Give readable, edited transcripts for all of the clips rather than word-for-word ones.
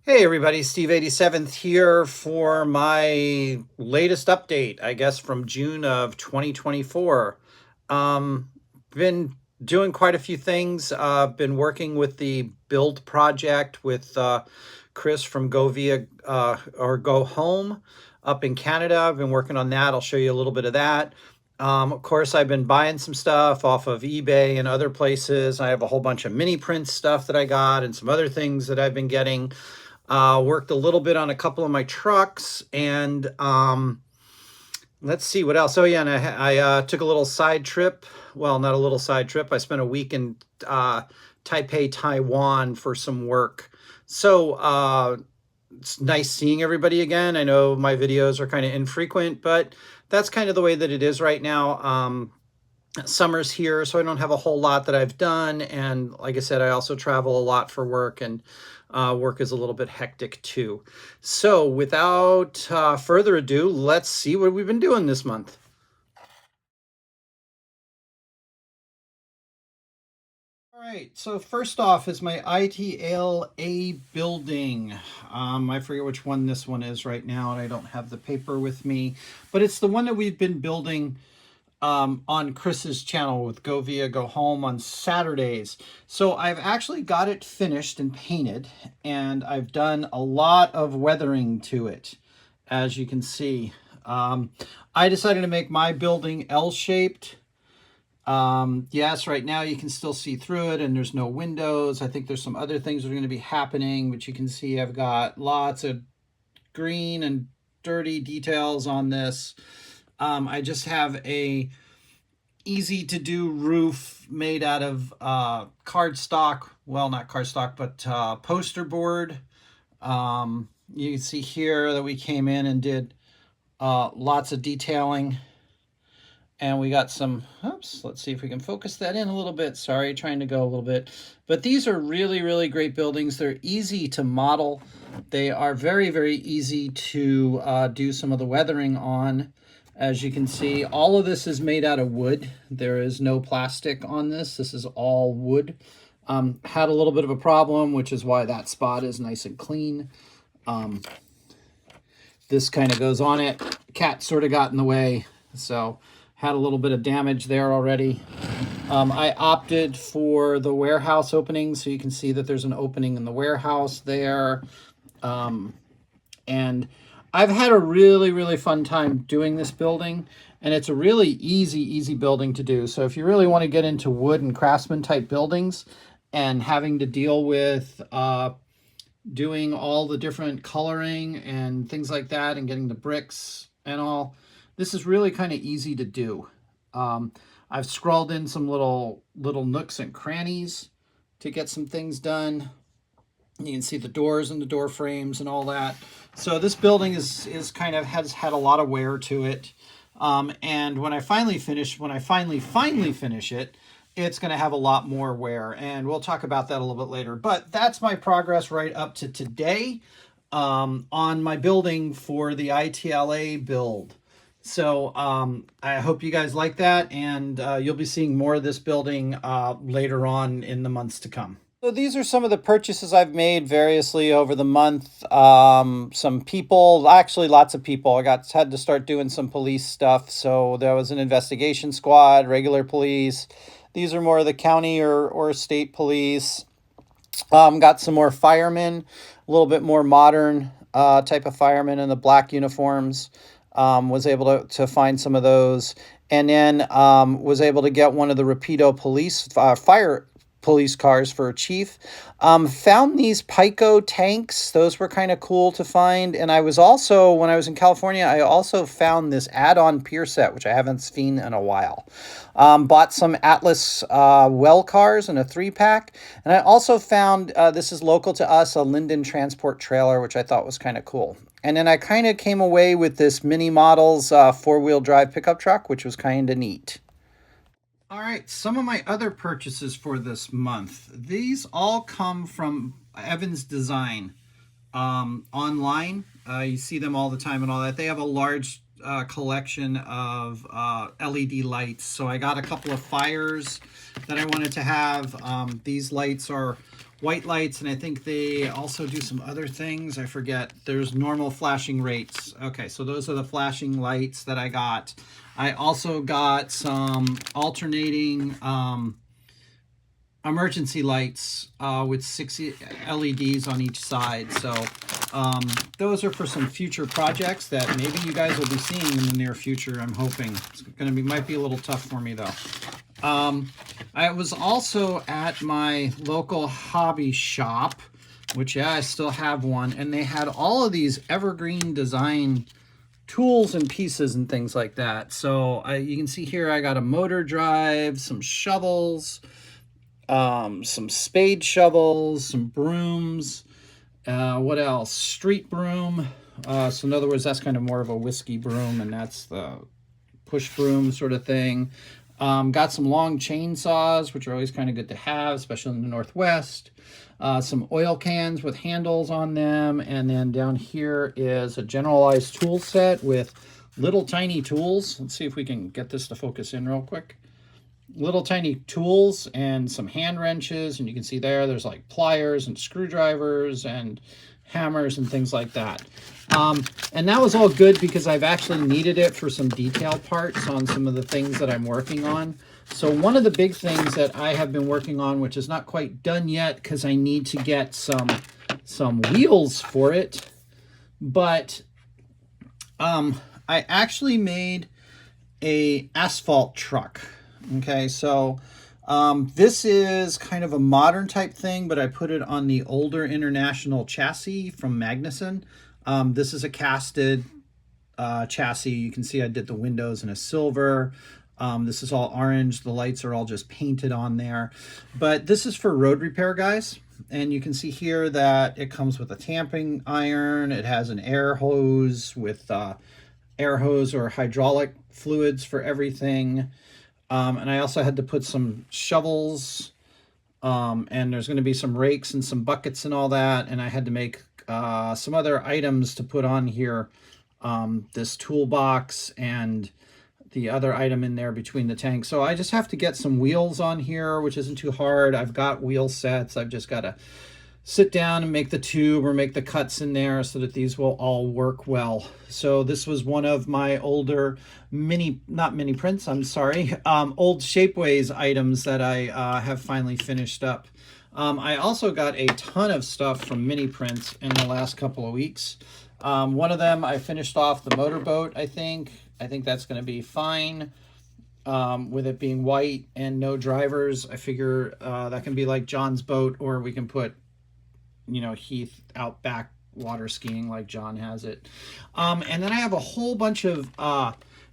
Hey everybody, Steve 87th here for my latest update, I guess from June of 2024. Been doing quite a few things. Been working with the build project with Chris from Go Via or Go Home up in Canada. I've been working on that. I'll show you a little bit of that. Of course, I've been buying some stuff off of eBay and other places. I have a whole bunch of mini print stuff that I got and some other things that I've been getting. Worked a little bit on a couple of my trucks, and let's see what else. Oh yeah, and I took a little side trip. Well, not a little side trip. I spent a week in Taipei, Taiwan for some work. So it's nice seeing everybody again. I know my videos are kind of infrequent, but that's kind of the way that it is right now. Summer's here, so I don't have a whole lot that I've done. And like I said, I also travel a lot for work, and work is a little bit hectic too. So without further ado, let's see what we've been doing this month. All right, so first off is my ITLA building. I forget which one this one is right now, and I don't have the paper with me, but it's the one that we've been building on Chris's channel with Go Via Go Home on Saturdays. So I've actually got it finished and painted, and I've done a lot of weathering to it, as you can see. I decided to make my building L-shaped. Yes, right now you can still see through it and there's no windows. I think there's some other things that are going to be happening, but you can see I've got lots of green and dirty details on this. I just have a easy to do roof made out of cardstock. Well, not cardstock, but poster board. You can see here that we came in and did lots of detailing. And we got some, oops, let's see if we can focus that in a little bit. Sorry, trying to go a little bit. But these are really, really great buildings. They're easy to model. They are very, very easy to do some of the weathering on. As you can see, all of this is made out of wood. There is no plastic on this. This is all wood. Had a little bit of a problem, which is why that spot is nice and clean. This kind of goes on it. Cat sort of got in the way, so had a little bit of damage there already. I opted for the warehouse opening, so you can see that there's an opening in the warehouse there. And I've had a really, really fun time doing this building, and it's a really easy building to do. So if you really want to get into wood and craftsman type buildings and having to deal with doing all the different coloring and things like that and getting the bricks and all, this is really kind of easy to do. I've scrawled in some little nooks and crannies to get some things done. You can see the doors and the door frames and all that. So this building is kind of has had a lot of wear to it. And when I finally finish it, it's going to have a lot more wear. And we'll talk about that a little bit later. But that's my progress right up to today on my building for the ITLA build. So I hope you guys like that, and you'll be seeing more of this building later on in the months to come. So these are some of the purchases I've made variously over the month. Some people, actually lots of people. I had to start doing some police stuff. So there was an investigation squad, regular police, These are more of the county or state police. Got some more firemen, a little bit more modern type of firemen in the black uniforms. Was able to find some of those. And then was able to get one of the Rapido police fire police cars for a chief. Found these Pico tanks. Those were kind of cool to find. And I was also, when I was in California, I also found this add-on pier set, which I haven't seen in a while. Bought some Atlas well cars in a 3-pack. And I also found, this is local to us, a Linden Transport trailer, which I thought was kind of cool. And then I kind of came away with this Mini Models 4-wheel drive pickup truck, which was kind of neat. All right, some of my other purchases for this month. These all come from Evans Design online. You see them all the time and all that. They have a large collection of LED lights. So I got a couple of fires that I wanted to have. These lights are white lights, and I think they also do some other things. I forget. There's normal flashing rates. Okay, so those are the flashing lights that I got. I also got some alternating emergency lights with 6 LEDs on each side. So those are for some future projects that maybe you guys will be seeing in the near future. I'm hoping. It's gonna be, might be a little tough for me though. I was also at my local hobby shop, which I still have one, and they had all of these evergreen design tools and pieces and things like that. So you can see here I got a motor drive, some shovels, some spade shovels, some brooms, what else? Street broom. So in other words, that's kind of more of a whiskey broom, and that's the push broom sort of thing. Got some long chainsaws, which are always kind of good to have, especially in the Northwest. Some oil cans with handles on them. And then down here is a generalized tool set with little tiny tools. Let's see if we can get this to focus in real quick. Little tiny tools and some hand wrenches. And you can see there's like pliers and screwdrivers and hammers and things like that. And that was all good because I've actually needed it for some detail parts on some of the things that I'm working on. So one of the big things that I have been working on, which is not quite done yet because I need to get some wheels for it, but I actually made a asphalt truck. Okay, so this is kind of a modern type thing, but I put it on the older International chassis from Magnuson. This is a casted chassis. You can see I did the windows in a silver. This is all orange. The lights are all just painted on there. But this is for road repair, guys. And you can see here that it comes with a tamping iron. It has an air hose with air hose or hydraulic fluids for everything. And I also had to put some shovels, and there's going to be some rakes and some buckets and all that. And I had to make some other items to put on here. This toolbox and the other item in there between the tanks. So I just have to get some wheels on here, which isn't too hard. I've got wheel sets. I've just got to sit down and make the tube or make the cuts in there so that these will all work well. So this was one of my older not mini prints, I'm sorry, old Shapeways items that I have finally finished up. I also got a ton of stuff from mini prints in the last couple of weeks. One of them, I finished off the motorboat, I think. I think that's going to be fine. With it being white and no drivers, I figure that can be like John's boat, or we can put, you know, Heath out back water skiing like John has it. And then I have a whole bunch of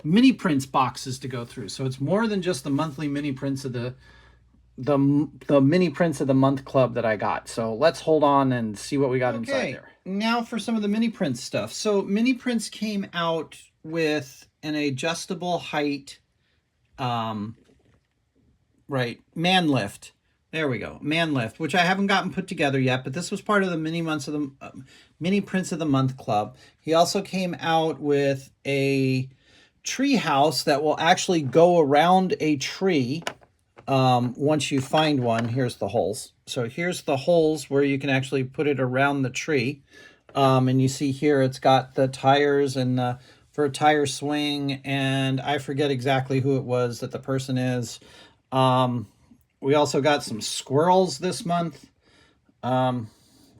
mini prints boxes to go through. So it's more than just the monthly mini prints of the mini prints of the month club that I got. So let's hold on and see what we got inside there. Now for some of the mini prints stuff. So mini prints came out with an adjustable height, man lift. There we go, man lift, which I haven't gotten put together yet, but this was part of the mini prints of the month club. He also came out with a tree house that will actually go around a tree. Once you find one, here's the holes. So here's the holes where you can actually put it around the tree. And you see here, it's got the tires and for a tire swing, and I forget exactly who it was that the person is. We also got some squirrels this month.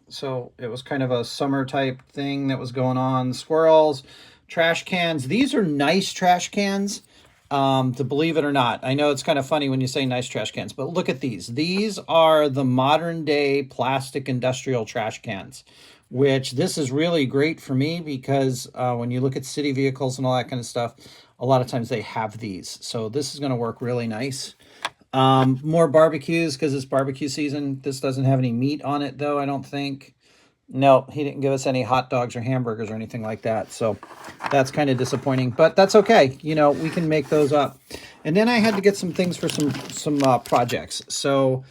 So it was kind of a summer type thing that was going on. Squirrels, trash cans. These are nice trash cans, to believe it or not. I know it's kind of funny when you say nice trash cans, but look at these. These are the modern day plastic industrial trash cans, which this is really great for me because when you look at city vehicles and all that kind of stuff, a lot of times they have these. So this is going to work really nice. More barbecues because it's barbecue season. This doesn't have any meat on it, though, I don't think. No, he didn't give us any hot dogs or hamburgers or anything like that. So that's kind of disappointing, but that's okay. You know, we can make those up. And then I had to get some things for some projects. So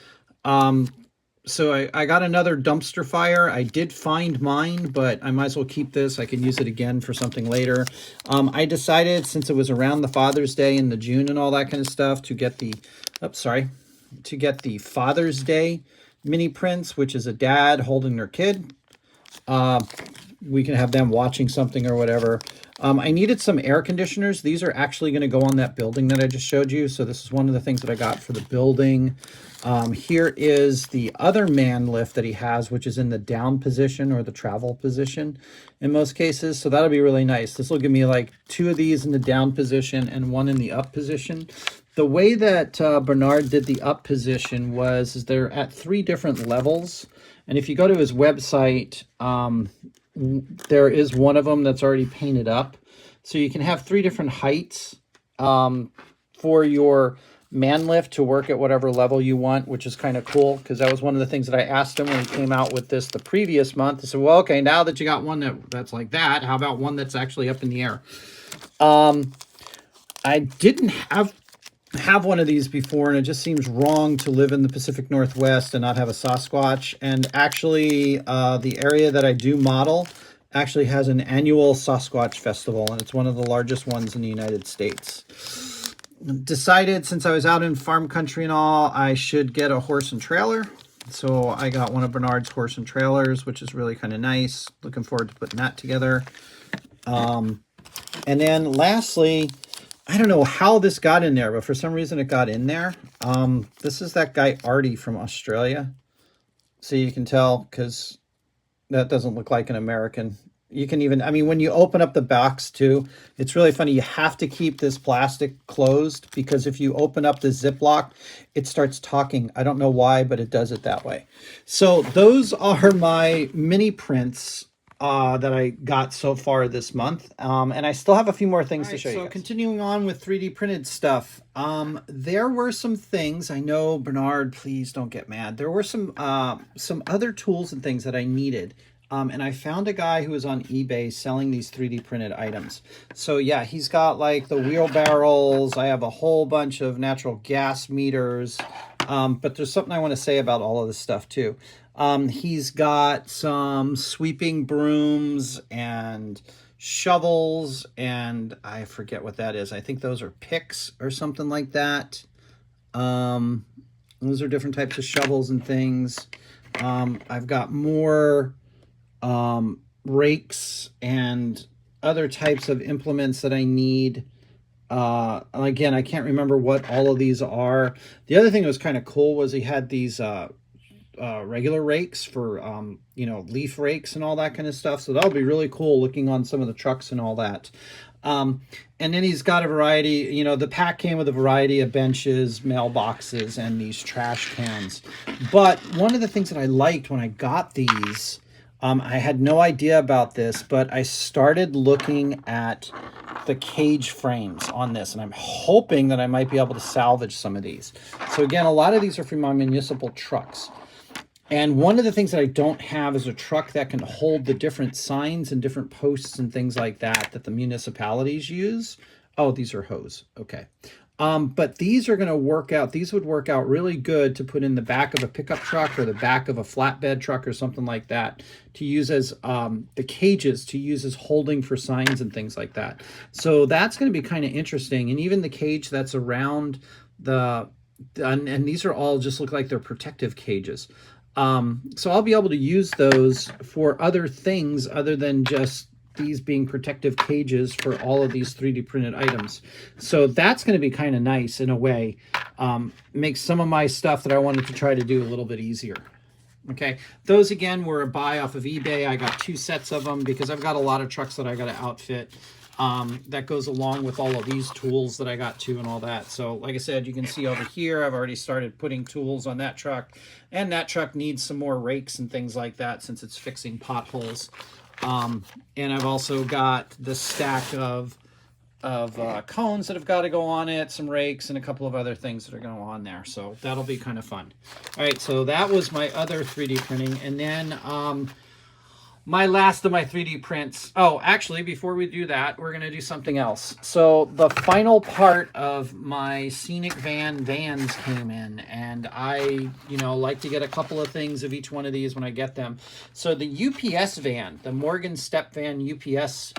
I got another dumpster fire. I did find mine, but I might as well keep this. I can use it again for something later. I decided, since it was around the Father's Day in the June and all that kind of stuff, to get the Father's Day mini prints, which is a dad holding their kid. We can have them watching something or whatever. I needed some air conditioners. These are actually going to go on that building that I just showed you. So this is one of the things that I got for the building. Here is the other man lift that he has, which is in the down position or the travel position in most cases. So that'll be really nice. This will give me like 2 of these in the down position and 1 in the up position. The way that Bernard did the up position is they're at 3 different levels. And if you go to his website, there is one of them that's already painted up. So you can have 3 different heights for your man lift to work at whatever level you want, which is kind of cool because that was one of the things that I asked him when he came out with this the previous month. I said, well, okay, now that you got one that's like that, how about one that's actually up in the air? I didn't have one of these before, and it just seems wrong to live in the Pacific Northwest and not have a Sasquatch. And actually, the area that I do model actually has an annual Sasquatch festival, and it's one of the largest ones in the United States. Decided, since I was out in farm country and all, I should get a horse and trailer. So I got one of Bernard's horse and trailers, which is really kind of nice. Looking forward to putting that together. And then lastly, I don't know how this got in there, but for some reason it got in there. This is that guy Artie from Australia. So you can tell because that doesn't look like an American. You can even, I mean, when you open up the box too, it's really funny. You have to keep this plastic closed because if you open up the Ziploc, it starts talking. I don't know why, but it does it that way. So those are my mini prints that I got so far this month. And I still have a few more things to show you. So continuing on with 3D printed stuff, there were some things, I know, Bernard, please don't get mad. There were some other tools and things that I needed. And I found a guy who was on eBay selling these 3D printed items. So yeah, he's got like the wheelbarrows. I have a whole bunch of natural gas meters. But there's something I want to say about all of this stuff too. He's got some sweeping brooms and shovels, and I forget what that is. I think those are picks or something like that. Those are different types of shovels and things. I've got more rakes and other types of implements that I need. Again, I can't remember what all of these are. The other thing that was kind of cool was he had these regular rakes for leaf rakes and all that kind of stuff. So that'll be really cool looking on some of the trucks and all that. And then he's got a variety, the pack came with a variety of benches, mailboxes, and these trash cans. But one of the things that I liked when I got these, I had no idea about this, but I started looking at the cage frames on this, and I'm hoping that I might be able to salvage some of these. So again, a lot of these are from my municipal trucks. And one of the things that I don't have is a truck that can hold the different signs and different posts and things like that the municipalities use. Oh, these are hose. Okay. But these are going to work out. These would work out really good to put in the back of a pickup truck or the back of a flatbed truck or something like that to use as the cages to use as holding for signs and things like that. So that's going to be kind of interesting. And even the cage that's around and these are all just look like they're protective cages. So I'll be able to use those for other things other than just these being protective cages for all of these 3D printed items. So that's going to be kind of nice in a way. Makes some of my stuff that I wanted to try to do a little bit easier. Okay, those again were a buy off of eBay. I got 2 sets of them because I've got a lot of trucks that I got to outfit. That goes along with all of these tools that I got too and all that. So like I said, you can see over here, I've already started putting tools on that truck, and that truck needs some more rakes and things like that since it's fixing potholes. And I've also got the stack of cones that have got to go on it, some rakes, and a couple of other things that are going to go on there. So that'll be kind of fun. All right, so that was my other 3D printing. And then my last of my 3D prints. Oh, actually, before we do that, we're going to do something else. So the final part of my scenic vans came in, and I, like to get a couple of things of each one of these when I get them. So the UPS van, the Morgan Step Van UPS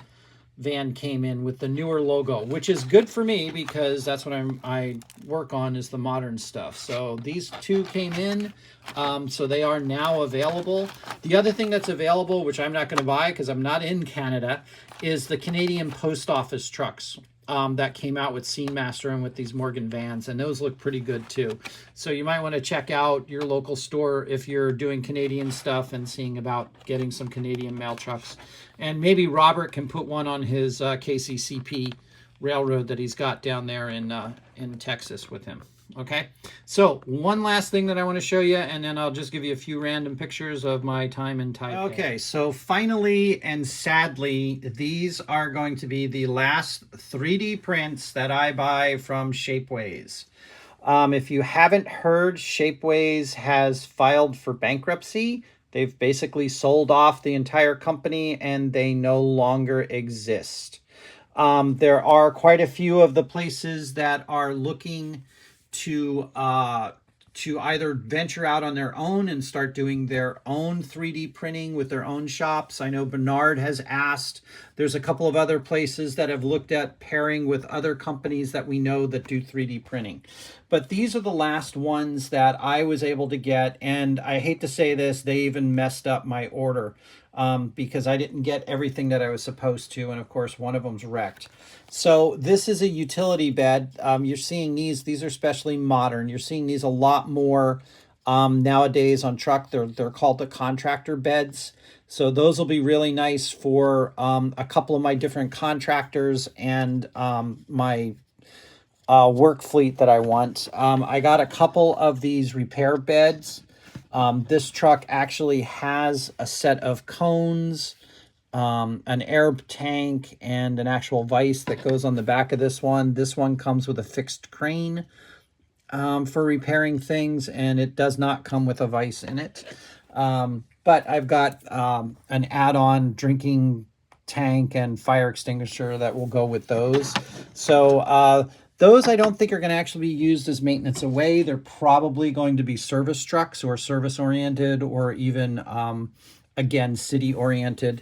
van came in with the newer logo, which is good for me because that's what I work on, is the modern stuff. So these 2 came in, so they are now available. The other thing that's available, which I'm not going to buy because I'm not in Canada, is the Canadian Post Office trucks that came out with Scenemaster and with these Morgan vans, and those look pretty good too. So you might want to check out your local store if you're doing Canadian stuff and seeing about getting some Canadian mail trucks. And maybe Robert can put one on his KCCP railroad that he's got down there in Texas with him. Okay, so one last thing that I want to show you, and then I'll just give you a few random pictures of my time in Taipei. Okay, so finally and sadly, these are going to be the last 3D prints that I buy from Shapeways. If you haven't heard, Shapeways has filed for bankruptcy. They've basically sold off the entire company and they no longer exist. There are quite a few of the places that are looking to either venture out on their own and start doing their own 3D printing with their own shops. I know Bernard has asked. There's a couple of other places that have looked at pairing with other companies that we know that do 3D printing. But these are the last ones that I was able to get, and I hate to say this, they even messed up my order because I didn't get everything that I was supposed to, and of course one of them's wrecked. So this is a utility bed. You're seeing these are especially modern. You're seeing these a lot more nowadays on truck. They're called the contractor beds. So those will be really nice for a couple of my different contractors and my work fleet that I want. I got a couple of these repair beds. This truck actually has a set of cones, an air tank, and an actual vise that goes on the back of this one. This one comes with a fixed crane for repairing things, and it does not come with a vise in it. But I've got an add-on drinking tank and fire extinguisher that will go with those. So those I don't think are going to actually be used as maintenance away. They're probably going to be service trucks or service-oriented or even, again, city-oriented.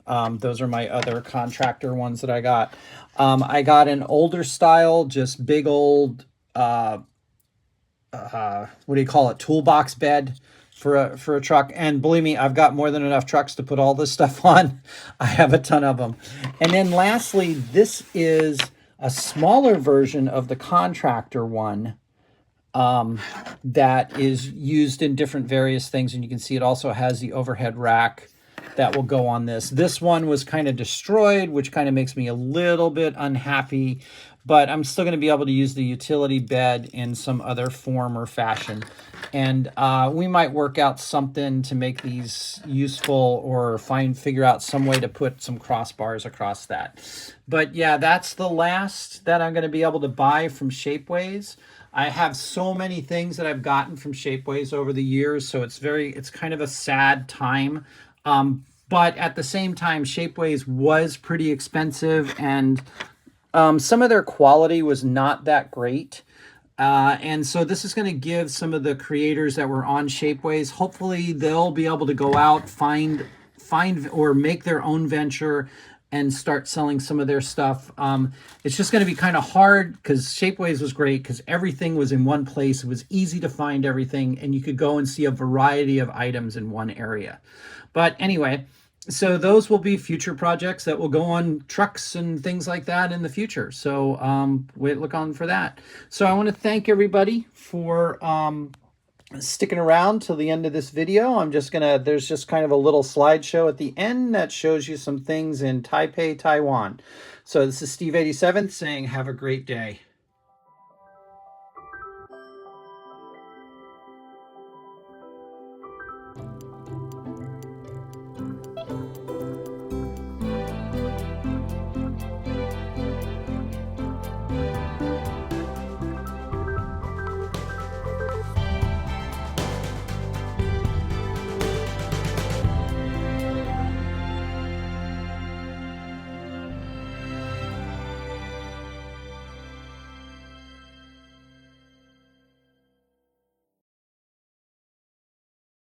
Those are my other contractor ones that I got. I got an older style, just big old, what do you call it, toolbox bed for a truck. And believe me, I've got more than enough trucks to put all this stuff on. I have a ton of them. And then lastly, this is a smaller version of the contractor one that is used in different various things. And you can see it also has the overhead rack that will go on this. This one was kind of destroyed, which kind of makes me a little bit unhappy, but I'm still going to be able to use the utility bed in some other form or fashion. And we might work out something to make these useful or figure out some way to put some crossbars across that. But yeah, that's the last that I'm going to be able to buy from Shapeways. I have so many things that I've gotten from Shapeways over the years, so it's kind of a sad time. But at the same time, Shapeways was pretty expensive, and some of their quality was not that great. And so this is going to give some of the creators that were on Shapeways, hopefully they'll be able to go out, find or make their own venture and start selling some of their stuff. It's just going to be kind of hard because Shapeways was great because everything was in one place. It was easy to find everything, and you could go and see a variety of items in one area. But anyway, So those will be future projects that will go on trucks and things like that in the future. So we look on for that. So I want to thank everybody for sticking around till the end of this video. There's just kind of a little slideshow at the end that shows you some things in Taipei, Taiwan. So this is Steve 87 saying have a great day.